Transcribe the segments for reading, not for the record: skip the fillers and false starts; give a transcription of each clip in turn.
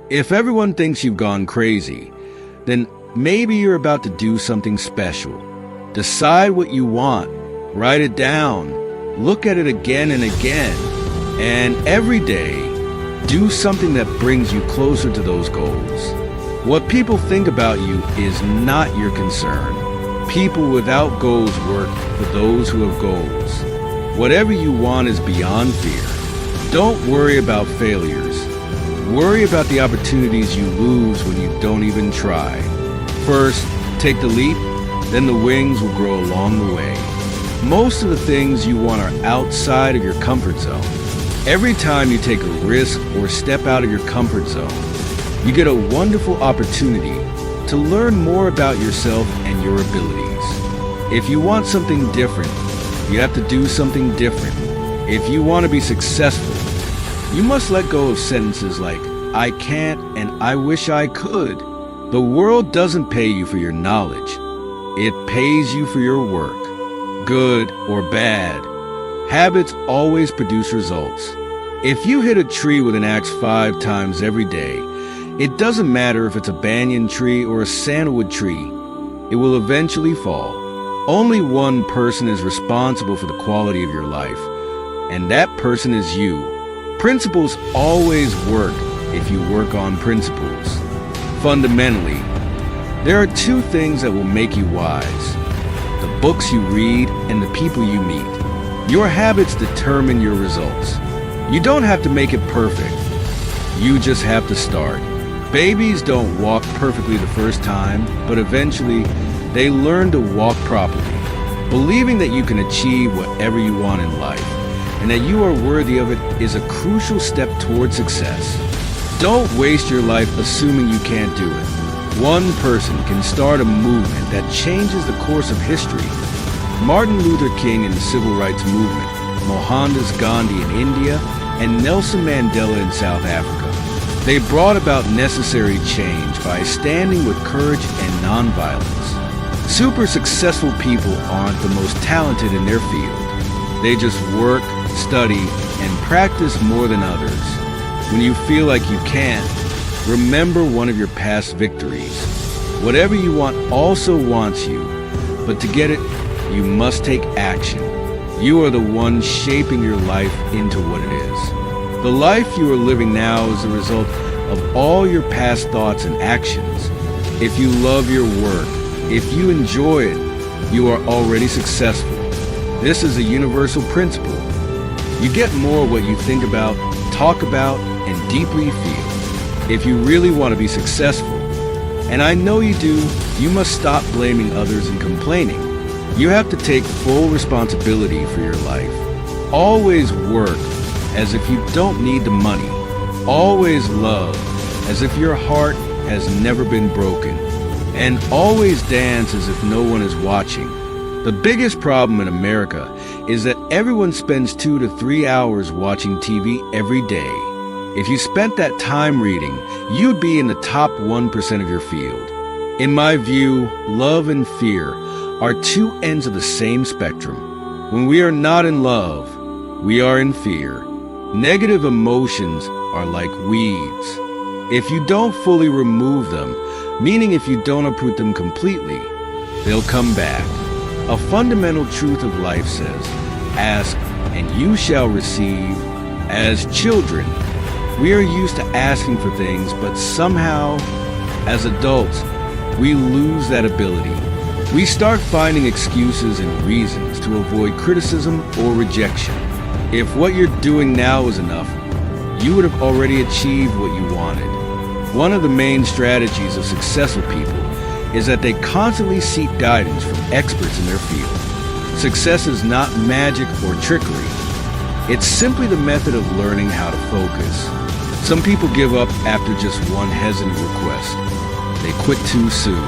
If everyone thinks you've gone crazy, then maybe you're about to do something special. Decide what you want, write it down, look at it again and again, and every day, do something that brings you closer to those goals. What people think about you is not your concern. People without goals work for those who have goals. Whatever you want is beyond fear. Don't worry about failures. Worry about the opportunities you lose when you don't even try. First, take the leap, then the wings will grow along the way. Most of the things you want are outside of your comfort zone. Every time you take a risk or step out of your comfort zone, you get a wonderful opportunity to learn more about yourself and your abilities. If you want something different, you have to do something different. If you want to be successful, you must let go of sentences like, I can't and I wish I could. The world doesn't pay you for your knowledge. It pays you for your work, good or bad. Habits always produce results. If you hit a tree with an axe 5 times every day, it doesn't matter if it's a banyan tree or a sandalwood tree, it will eventually fall. Only one person is responsible for the quality of your life, and that person is you. Principles always work if you work on principles. Fundamentally, there are 2 things that will make you wise: the books you read and the people you meet. Your habits determine your results. You don't have to make it perfect. You just have to start. Babies don't walk perfectly the first time, but eventually they learn to walk properly. Believing that you can achieve whatever you want in life and that you are worthy of it is a crucial step toward success. Don't waste your life assuming you can't do it. One person can start a movement that changes the course of history. Martin Luther King in the Civil Rights Movement, Mohandas Gandhi in India, and Nelson Mandela in South Africa. They brought about necessary change by standing with courage and nonviolence. Super successful people aren't the most talented in their field. They just work, study, and practice more than others. When you feel like you can't, remember one of your past victories. Whatever you want also wants you, but to get it, you must take action. You are the one shaping your life into what it is. The life you are living now is the result of all your past thoughts and actions. If you love your work, if you enjoy it, you are already successful. This is a universal principle. You get more what you think about, talk about, and deeply feel. If you really want to be successful, and I know you do, you must stop blaming others and complaining. You have to take full responsibility for your life. Always work as if you don't need the money. Always love as if your heart has never been broken. And always dance as if no one is watching. The biggest problem in America is that everyone spends 2 to 3 hours watching TV every day. If you spent that time reading, you'd be in the top 1% of your field. In my view, love and fear are 2 ends of the same spectrum. When we are not in love, we are in fear. Negative emotions are like weeds. If you don't fully remove them, meaning if you don't uproot them completely, they'll come back. A fundamental truth of life says, ask and you shall receive. As children, we are used to asking for things, but somehow, as adults, we lose that ability. We start finding excuses and reasons to avoid criticism or rejection. If what you're doing now is enough, you would have already achieved what you wanted. One of the main strategies of successful people is that they constantly seek guidance from experts in their field. Success is not magic or trickery. It's simply the method of learning how to focus. Some people give up after just one hesitant request. They quit too soon.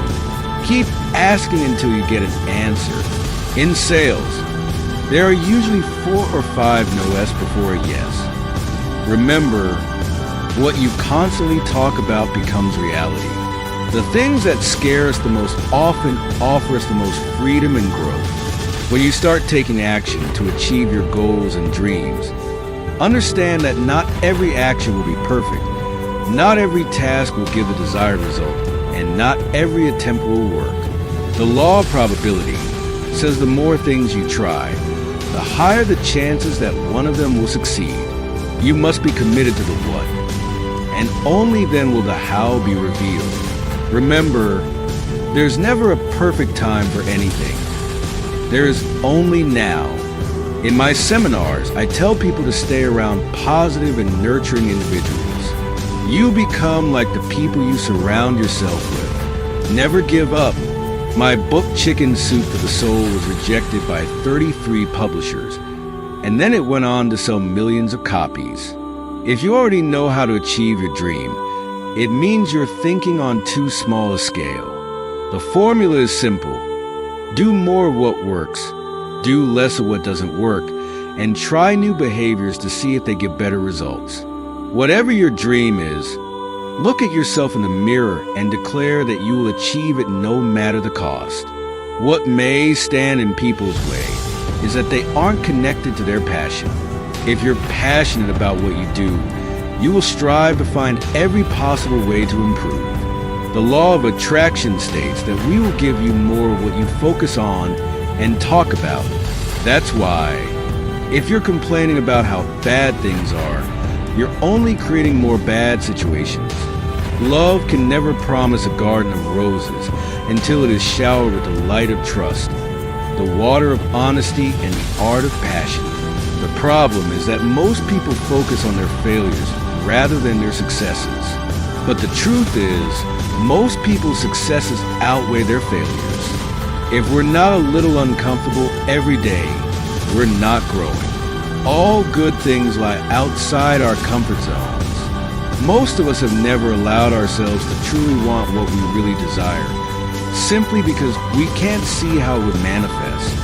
Keep asking until you get an answer. In sales, there are usually 4 or 5 no's before a yes. Remember, what you constantly talk about becomes reality. The things that scare us the most often offer us the most freedom and growth. When you start taking action to achieve your goals and dreams, understand that not every action will be perfect. Not every task will give the desired result, and not every attempt will work. The law of probability says the more things you try, the higher the chances that one of them will succeed. You must be committed to the what, and only then will the how be revealed. Remember, there's never a perfect time for anything. There is only now. In my seminars, I tell people to stay around positive and nurturing individuals. You become like the people you surround yourself with. Never give up. My book, Chicken Soup for the Soul, was rejected by 33 publishers, and then it went on to sell millions of copies. If you already know how to achieve your dream, it means you're thinking on too small a scale. The formula is simple. Do more of what works, do less of what doesn't work, and try new behaviors to see if they give better results. Whatever your dream is, look at yourself in the mirror and declare that you will achieve it no matter the cost. What may stand in people's way is that they aren't connected to their passion. If you're passionate about what you do, you will strive to find every possible way to improve. The law of attraction states that we will give you more of what you focus on and talk about. That's why, if you're complaining about how bad things are, you're only creating more bad situations. Love can never promise a garden of roses until it is showered with the light of trust, the water of honesty, and the art of passion. The problem is that most people focus on their failures rather than their successes. But the truth is, most people's successes outweigh their failures. If we're not a little uncomfortable every day, we're not growing. All good things lie outside our comfort zones. Most of us have never allowed ourselves to truly want what we really desire, simply because we can't see how it would manifest.